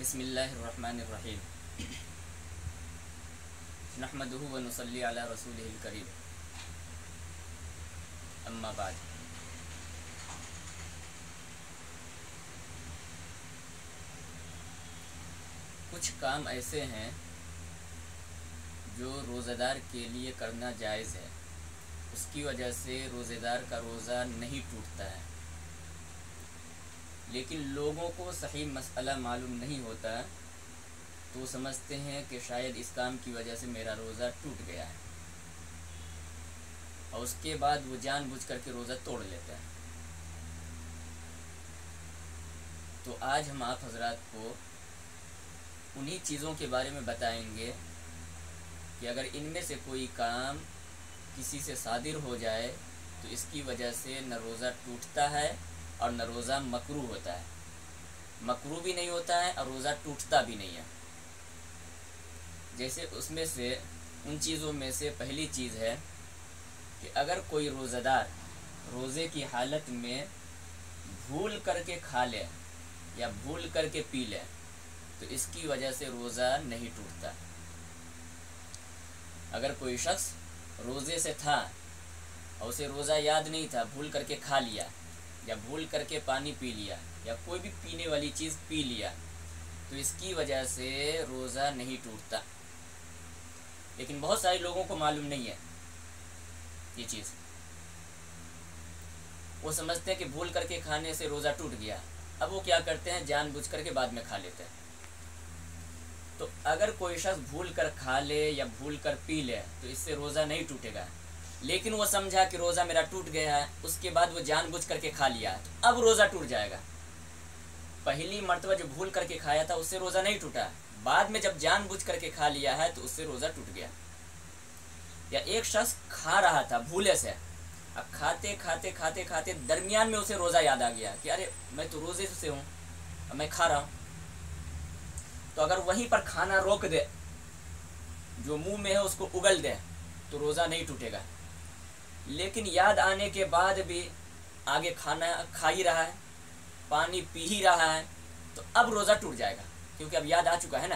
बिस्मिल्लाहिर्रहमानिर्रहीम नहमदुहु व नुसल्ली अला रसूलिहिल करीम अम्मा बाद। कुछ काम ऐसे हैं जो रोज़ेदार के लिए करना जायज़ है, उसकी वजह से रोज़ेदार का रोज़ा नहीं टूटता है, लेकिन लोगों को सही मसला मालूम नहीं होता तो समझते हैं कि शायद इस काम की वजह से मेरा रोज़ा टूट गया है और उसके बाद वो जानबूझ करके रोज़ा तोड़ लेते हैं। तो आज हम आप हजरात को उन्हीं चीज़ों के बारे में बताएंगे कि अगर इनमें से कोई काम किसी से सादिर हो जाए तो इसकी वजह से न रोज़ा टूटता है और न रोज़ा मकरूह होता है, मकरूह भी नहीं होता है और रोज़ा टूटता भी नहीं है। जैसे उसमें से उन चीज़ों में से पहली चीज़ है कि अगर कोई रोज़ेदार रोज़े की हालत में भूल करके खा ले या भूल करके पी ले तो इसकी वजह से रोज़ा नहीं टूटता। अगर कोई शख्स रोज़े से था और उसे रोज़ा याद नहीं था, भूल करके खा लिया या भूल करके पानी पी लिया या कोई भी पीने वाली चीज़ पी लिया तो इसकी वजह से रोज़ा नहीं टूटता। लेकिन बहुत सारे लोगों को मालूम नहीं है ये चीज़, वो समझते हैं कि भूल करके खाने से रोज़ा टूट गया। अब वो क्या करते हैं, जानबूझ करके बाद में खा लेते हैं। तो अगर कोई शख्स भूल कर खा ले या भूल कर पी ले तो इससे रोज़ा नहीं टूटेगा, लेकिन वो समझा कि रोज़ा मेरा टूट गया है, उसके बाद वो जानबूझ करके खा लिया तो अब रोज़ा टूट जाएगा। पहली मर्तबा जो भूल करके खाया था उससे रोज़ा नहीं टूटा, बाद में जब जानबूझ करके खा लिया है तो उससे रोज़ा टूट गया। या एक शख्स खा रहा था भूले से, अब खाते खाते खाते खाते दरमियान में उसे रोज़ा याद आ गया कि अरे मैं तो रोज़े से हूँ, अब मैं खा रहा हूँ, तो अगर वहीं पर खाना रोक दे, जो मुंह में है उसको उगल दे तो रोज़ा नहीं टूटेगा। लेकिन याद आने के बाद भी आगे खाना खा ही रहा है, पानी पी ही रहा है तो अब रोज़ा टूट जाएगा, क्योंकि अब याद आ चुका है ना।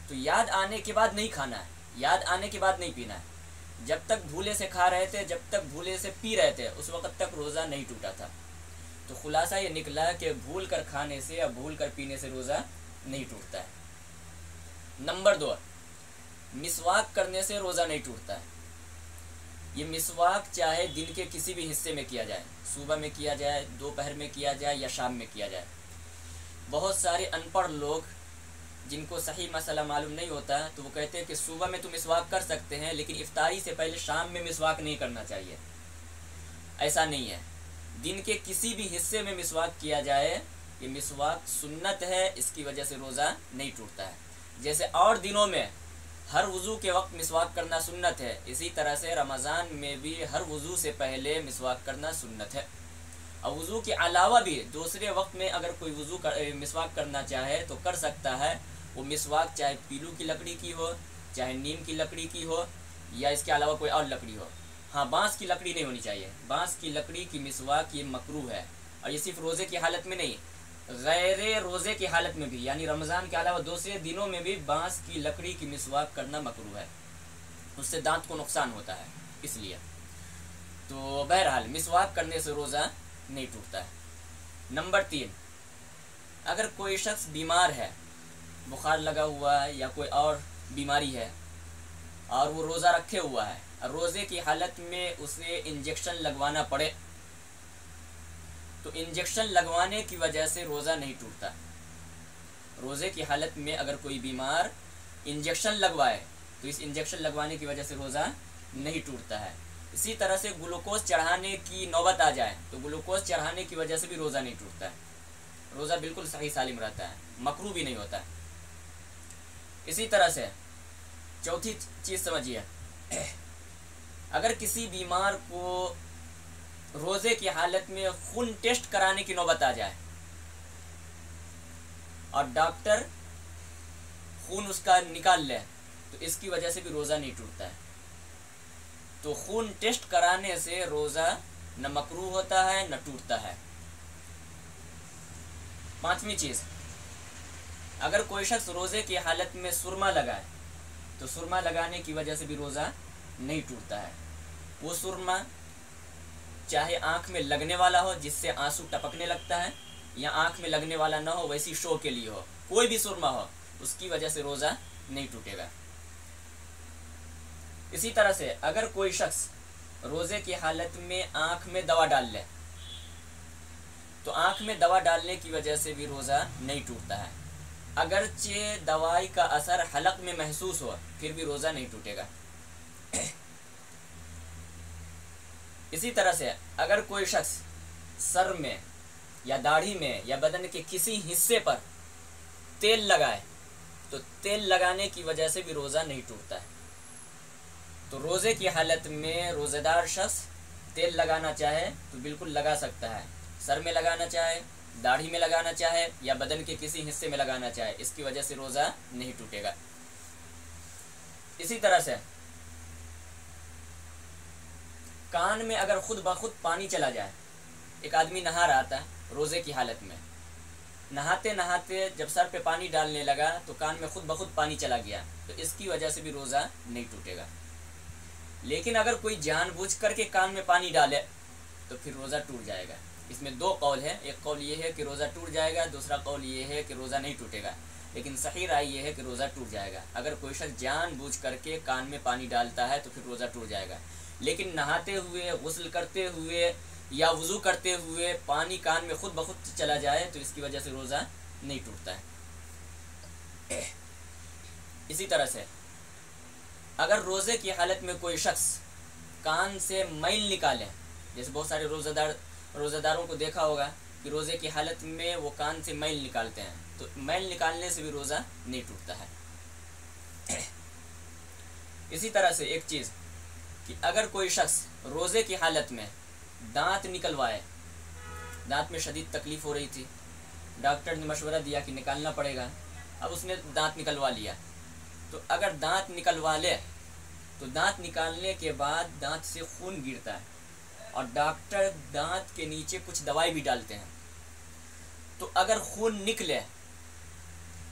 तो याद आने के बाद नहीं खाना है, याद आने के बाद नहीं पीना है। जब तक भूले से खा रहे थे, जब तक भूले से पी रहे थे, उस वक़्त तक रोज़ा नहीं टूटा था। तो खुलासा ये निकला कि भूल कर खाने से या भूल कर पीने से रोज़ा नहीं टूटता है। नंबर 2, मिसवाक करने से रोज़ा नहीं टूटता है। ये मिसवाक चाहे दिन के किसी भी हिस्से में किया जाए, सुबह में किया जाए, दोपहर में किया जाए या शाम में किया जाए। बहुत सारे अनपढ़ लोग जिनको सही मसला मालूम नहीं होता तो वो कहते हैं कि सुबह में तो मिसवाक कर सकते हैं, लेकिन इफ्तारी से पहले शाम में मिसवाक नहीं करना चाहिए। ऐसा नहीं है, दिन के किसी भी हिस्से में मिसवाक किया जाए, ये मिसवाक सुन्नत है, इसकी वजह से रोज़ा नहीं टूटता है। जैसे और दिनों में हर वज़ू के वक्त मिसवाक करना सुन्नत है, इसी तरह से रमज़ान में भी हर वज़ू से पहले मिसवाक करना सुन्नत है। और वज़ू के अलावा भी दूसरे वक्त में अगर कोई मिसवाक करना चाहे तो कर सकता है। वो मिसवाक चाहे पीलू की लकड़ी की हो, चाहे नीम की लकड़ी की हो या इसके अलावा कोई और लकड़ी हो। हाँ, बाँस की लकड़ी नहीं होनी चाहिए, बाँस की लकड़ी की मिसवाक ये मकरूह है। और ये सिर्फ रोज़े की हालत में नहीं, गैर रोज़े की हालत में भी, यानी रमज़ान के अलावा दूसरे दिनों में भी बाँस की लकड़ी की मिसवाक करना मकरूह है, उससे दांत को नुकसान होता है इसलिए। तो बहरहाल मिसवाक करने से रोज़ा नहीं टूटता है। नंबर 3, अगर कोई शख्स बीमार है, बुखार लगा हुआ है या कोई और बीमारी है और वो रोज़ा रखे हुआ है और रोज़े की हालत में उसे इंजेक्शन लगवाना पड़े तो इंजेक्शन लगवाने की वजह से रोज़ा नहीं टूटता। रोज़े की हालत में अगर कोई बीमार इंजेक्शन लगवाए तो इस इंजेक्शन लगवाने की वजह से रोज़ा नहीं टूटता है। इसी तरह से ग्लूकोज चढ़ाने की नौबत आ जाए तो ग्लूकोज चढ़ाने की वजह से भी रोज़ा नहीं टूटता है, रोज़ा बिल्कुल सही सालिम रहता है, मकरूह भी नहीं होता है। इसी तरह से चौथी चीज़ समझिए, अगर किसी बीमार को रोज़े की हालत में खून टेस्ट कराने की नौबत आ जाए और डॉक्टर खून उसका निकाल ले तो इसकी वजह से भी रोज़ा नहीं टूटता है। तो खून टेस्ट कराने से रोज़ा न मकरूह होता है न टूटता है। 5वीं चीज़, अगर कोई शख्स रोज़े की हालत में सुरमा लगाए तो सुरमा लगाने की वजह से भी रोज़ा नहीं टूटता है। वो सुरमा चाहे आँख में लगने वाला हो जिससे आंसू टपकने लगता है, या आँख में लगने वाला ना हो, वैसी शो के लिए हो, कोई भी सुरमा हो, उसकी वजह से रोज़ा नहीं टूटेगा। इसी तरह से अगर कोई शख्स रोज़े की हालत में आँख में दवा डाल ले तो आँख में दवा डालने की वजह से भी रोज़ा नहीं टूटता है। अगरचे दवाई का असर हलक में महसूस हो फिर भी रोज़ा नहीं टूटेगा। इसी तरह से अगर कोई शख्स सर में या दाढ़ी में या बदन के किसी हिस्से पर तेल लगाए तो तेल लगाने की वजह से भी रोज़ा नहीं टूटता है। तो रोज़े की हालत में रोज़ेदार शख्स तेल लगाना चाहे तो बिल्कुल लगा सकता है। सर में लगाना चाहे, दाढ़ी में लगाना चाहे या बदन के किसी हिस्से में लगाना चाहे, इसकी वजह से रोज़ा नहीं टूटेगा। इसी तरह से कान में अगर खुद ब खुद पानी चला जाए, एक आदमी नहा रहा था रोज़े की हालत में, नहाते नहाते जब सर पे पानी डालने लगा तो कान में खुद ब खुद पानी चला गया, तो इसकी वजह से भी रोज़ा नहीं टूटेगा। लेकिन अगर कोई जानबूझ करके कान में पानी डाले तो फिर रोज़ा टूट जाएगा। इसमें दो कौल है, एक कौल ये है कि रोज़ा टूट जाएगा, दूसरा कौल ये है कि रोज़ा नहीं टूटेगा। लेकिन सही राय ये है कि रोज़ा टूट जाएगा। अगर कोई शख्स जानबूझ करके कान में पानी डालता है तो फिर रोज़ा टूट जाएगा। लेकिन नहाते हुए, गुस्ल करते हुए या वज़ू करते हुए पानी कान में खुद ब खुद चला जाए तो इसकी वजह से रोज़ा नहीं टूटता है। इसी तरह से अगर रोज़े की हालत में कोई शख्स कान से मैल निकाले, जैसे बहुत सारे रोज़ेदारों को देखा होगा कि रोज़े की हालत में वो कान से मैल निकालते हैं, तो मैल निकालने से भी रोज़ा नहीं टूटता है। इसी तरह से एक चीज़ कि अगर कोई शख्स रोज़े की हालत में दांत निकलवाए, दांत में शदीद तकलीफ़ हो रही थी, डॉक्टर ने मशवरा दिया कि निकालना पड़ेगा, अब उसने दांत निकलवा लिया, तो अगर दांत निकलवा ले तो दांत निकालने के बाद दांत से खून गिरता है और डॉक्टर दांत के नीचे कुछ दवाई भी डालते हैं। तो अगर खून निकले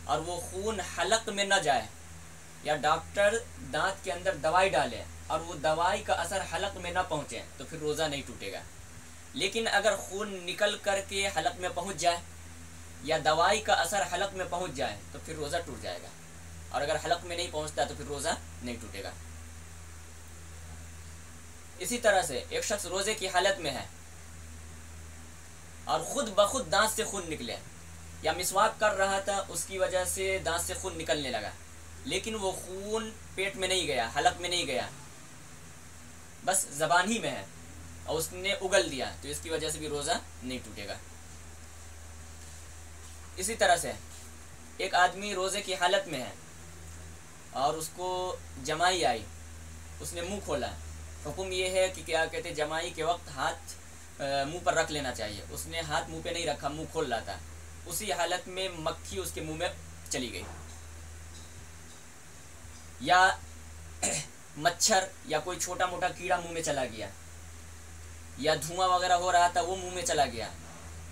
और वो खून हलक में न जाए या डॉक्टर दांत के अंदर दवाई डाले और वो दवाई का असर हलक में न पहुँचे तो फिर रोज़ा नहीं टूटेगा। लेकिन अगर खून निकल कर के हलक में पहुँच जाए या दवाई का असर हलक में पहुँच जाए तो फिर रोज़ा टूट जाएगा, और अगर हलक में नहीं पहुँचता तो फिर रोज़ा नहीं टूटेगा। इसी तरह से एक शख्स रोज़े की हालत में है और ख़ुद ब खुद दांत से खून निकले, या मिसवाक कर रहा था उसकी वजह से दांत से खून निकलने लगा, लेकिन वो खून पेट में नहीं गया, हलक में नहीं गया, बस ज़बान ही में है और उसने उगल दिया, तो इसकी वजह से भी रोज़ा नहीं टूटेगा। इसी तरह से एक आदमी रोज़े की हालत में है और उसको जमाई आई, उसने मुंह खोला। हुक्म ये है कि क्या कहते, जमाई के वक्त हाथ मुंह पर रख लेना चाहिए। उसने हाथ मुंह पे नहीं रखा, मुंह खोल रहा था, उसी हालत में मक्खी उसके मुंह में चली गई, या मच्छर या कोई छोटा मोटा कीड़ा मुंह में चला गया, या धुआं वगैरह हो रहा था वो मुंह में चला गया,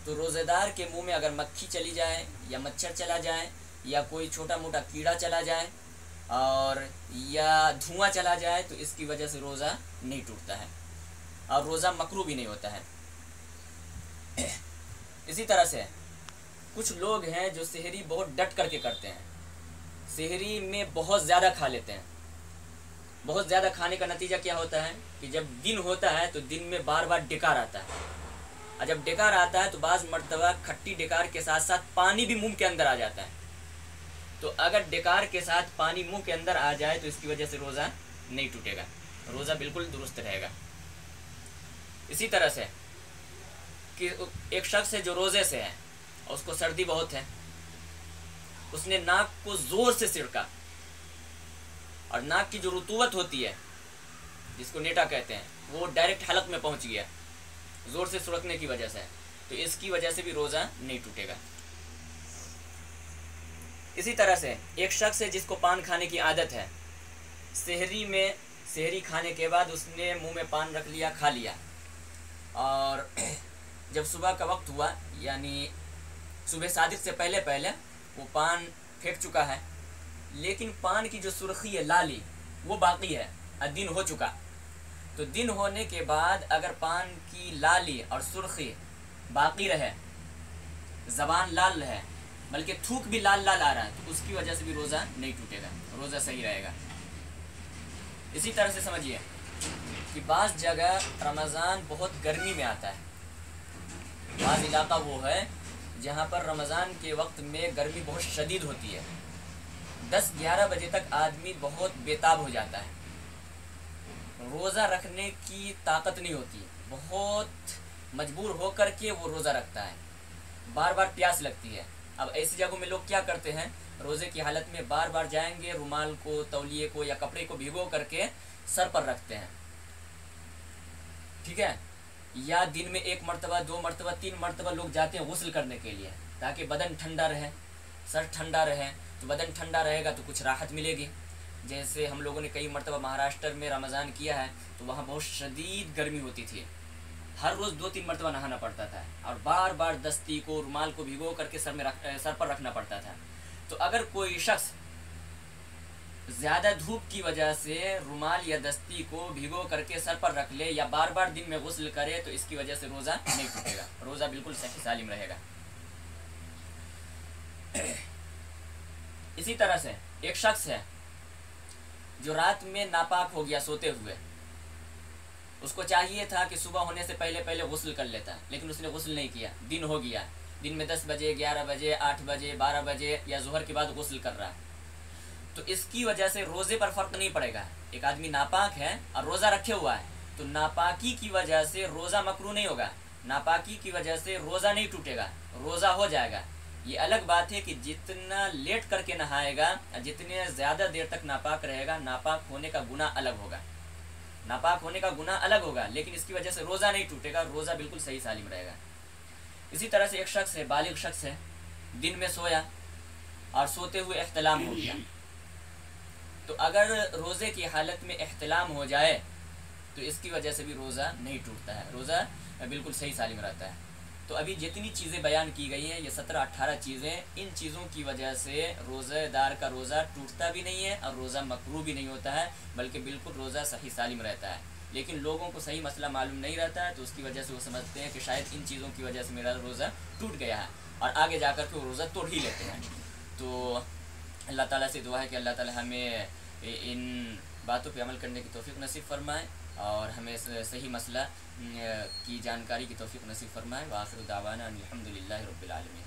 तो रोज़ेदार के मुंह में अगर मक्खी चली जाए या मच्छर चला जाए या कोई छोटा मोटा कीड़ा चला जाए और या धुआं चला जाए तो इसकी वजह से रोज़ा नहीं टूटता है और रोज़ा मकरूह भी नहीं होता है। इसी तरह से कुछ लोग हैं जो सेहरी बहुत डट करके करते हैं, सेहरी में बहुत ज़्यादा खा लेते हैं। बहुत ज़्यादा खाने का नतीजा क्या होता है कि जब दिन होता है तो दिन में बार बार डकार आता है, और जब डकार आता है तो बाज़ मर्तबा खट्टी डकार के साथ साथ पानी भी मुंह के अंदर आ जाता है। तो अगर डकार के साथ पानी मुंह के अंदर आ जाए तो इसकी वजह से रोज़ा नहीं टूटेगा, रोज़ा बिल्कुल दुरुस्त रहेगा। इसी तरह से कि एक शख्स है जो रोज़े से है और उसको सर्दी बहुत है, उसने नाक को ज़ोर से सिड़का और नाक की जो रुतूबत होती है जिसको नेटा कहते हैं वो डायरेक्ट हलक में पहुंच गया ज़ोर से सुड़कने की वजह से, तो इसकी वजह से भी रोज़ा नहीं टूटेगा। इसी तरह से एक शख्स है जिसको पान खाने की आदत है, सेहरी में सेहरी खाने के बाद उसने मुंह में पान रख लिया, खा लिया, और जब सुबह का वक्त हुआ यानी सुबह सादिक से पहले पहले वो पान फेंक चुका है, लेकिन पान की जो सुर्खी है, लाली, वो बाकी है और दिन हो चुका। तो दिन होने के बाद अगर पान की लाली और सुर्खी बाकी रहे, ज़बान लाल रहे, बल्कि थूक भी लाल लाल आ रहा है, तो उसकी वजह से भी रोज़ा नहीं टूटेगा, रोज़ा सही रहेगा। इसी तरह से समझिए कि बाज़ जगह रमज़ान बहुत गर्मी में आता है, बाज़ इलाका वो है जहाँ पर रमज़ान के वक्त में गर्मी बहुत शदीद होती है, 10-11 बजे तक आदमी बहुत बेताब हो जाता है, रोज़ा रखने की ताकत नहीं होती, बहुत मजबूर होकर के वो रोज़ा रखता है, बार बार प्यास लगती है। अब ऐसी जगहों में लोग क्या करते हैं, रोज़े की हालत में बार बार जाएंगे, रुमाल को, तौलिए को या कपड़े को भिगो करके सर पर रखते हैं, ठीक है, या दिन में 1 मरतबा, 2 मरतबा, 3 मरतबा लोग जाते हैं गुस्ल करने के लिए, ताकि बदन ठंडा रहे, सर ठंडा रहे। तो बदन ठंडा रहेगा तो कुछ राहत मिलेगी। जैसे हम लोगों ने कई मरतबा महाराष्ट्र में रमज़ान किया है, तो वहाँ बहुत शदीद गर्मी होती थी, हर रोज़ 2-3 मरतबा नहाना पड़ता था और बार बार दस्ती को, रुमाल को भिगो करके सर पर रखना पड़ता था। तो अगर कोई शख्स ज़्यादा धूप की वजह से रुमाल या दस्ती को भिगो करके सर पर रख ले या बार बार दिन में गुस्ल करे, तो इसकी वजह से रोज़ा नहीं टूटेगा, रोज़ा बिल्कुल सही सालिम रहेगा। इसी तरह से एक शख्स है जो रात में नापाक हो गया सोते हुए, उसको चाहिए था कि सुबह होने से पहले पहले गुस्ल कर लेता, लेकिन उसने गुस्ल नहीं किया, दिन हो गया, दिन में 10 बजे, 11 बजे, 8 बजे, 12 बजे या ज़ोहर के बाद गुस्ल कर रहा है, तो इसकी वजह से रोज़े पर फ़र्क नहीं पड़ेगा। एक आदमी नापाक है और रोज़ा रखे हुआ है, तो नापाकी की वजह से रोज़ा मकरूह नहीं होगा, नापाकी की वजह से रोज़ा नहीं टूटेगा, रोज़ा हो जाएगा। ये अलग बात है कि जितना लेट करके नहाएगा, जितने ज़्यादा देर तक नापाक रहेगा, नापाक होने का गुनाह अलग होगा, नापाक होने का गुनाह अलग होगा, लेकिन इसकी वजह से रोज़ा नहीं टूटेगा, रोज़ा बिल्कुल सही सालिम रहेगा। इसी तरह से एक शख्स है, बालिग शख्स है, दिन में सोया और सोते हुए इख्तिलाम हो गया, तो अगर रोज़े की हालत में इख्तिलाम हो जाए तो इसकी वजह से भी रोज़ा नहीं टूटता है, रोज़ा बिल्कुल सही सालिम रहता है। तो अभी जितनी चीज़ें बयान की गई हैं, ये 17-18 चीज़ें, इन चीज़ों की वजह से रोज़ेदार का रोज़ा टूटता भी नहीं है और रोज़ा मकरूह भी नहीं होता है, बल्कि बिल्कुल रोज़ा सही सालिम रहता है। लेकिन लोगों को सही मसला मालूम नहीं रहता है, तो उसकी वजह से वो समझते हैं कि शायद इन चीज़ों की वजह से मेरा रोज़ा टूट गया है और आगे जा कर के वो रोज़ा तोड़ ही लेते हैं। तो अल्लाह ताला से दुआ है कि अल्लाह ताला हमें इन बातों पे अमल करने की तौफीक नसीब फरमाए और हमें सही मसला की जानकारी की तौफीक नसीब फरमाए। व आखिर दावाना अनिल हम्दुलिल्लाहि रब्बिल आलमीन।